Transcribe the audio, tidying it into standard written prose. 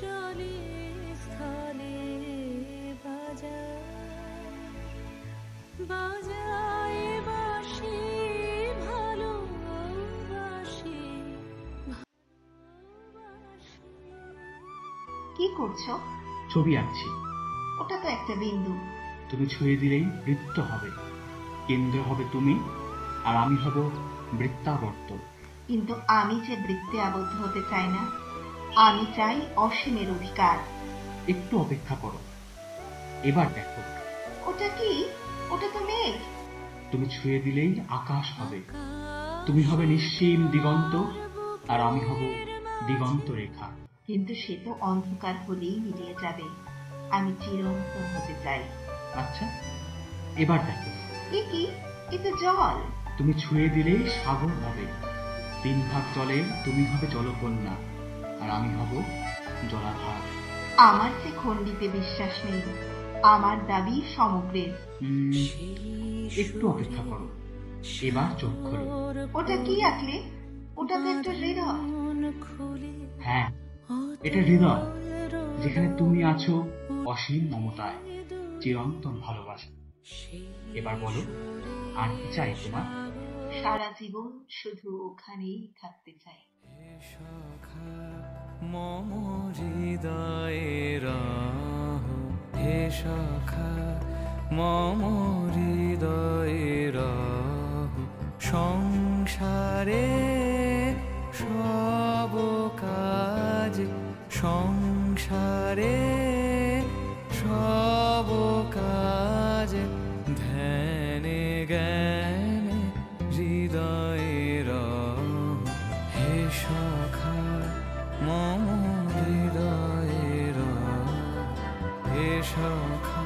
জলে স্থলে বাজায় বাঁশি ভালোবাসি। কি করছো? ছবি আঁকছি। ওটা তো একটা বিন্দু। তুমি ছুঁয়ে দিলেই বৃত্ত হবে, কেন্দ্র হবে তুমি, আর আমি হব বৃত্তাবর্ত। কিন্তু আমি যে বৃত্তে আবদ্ধ হতে চাই না, আমি চাই অসীমের অধিকার। একটু অপেক্ষা করো, এবার দেখো। ওটা কি? ওটা তো মেঘ। তুমি ছুঁয়ে দিলেই আকাশ হবে, তুমি হবে নিশ্চিম দিগন্ত, আর আমি হব দিগন্ত রেখা। কিন্তু সে তো অন্ধকার হলেই মিলিয়ে যাবে। আমি চিরন্তন হতে চাই। আচ্ছা, এবার দেখো। এ কি? এ তো জল। তুমি ছুঁয়ে দিলেই সাগর হবে, 3 ভাগ জলে তুমি হবে জলকন্যা, আর আমি হব জলাধার। আমার যে খণ্ডিতে বিশ্বাস নেই, আমার দাবি সমগ্রের। একটু অপেক্ষা করো, এবার চোখ খোলো। ওটা কি আঁকলে? ওটা তো একটা হৃদয়। হ্যাঁ, এটা হৃদয়, যেখানে তুমি আছো অসীম মমতায়, চিরন্তন ভালোবাসা। এবার বলো, আর কি চাই তোমার? সারা জীবন শুধু ওখানেই থাকতে চাই। মম হৃদয়ের হে সখা, মম হৃদয়ের সংসারে সব কাজ, সংসারে সব কাজ, ধ্যানে জ্ঞানে হৃদয়ের হে সখা, মম হৃদয়ের হে সখা।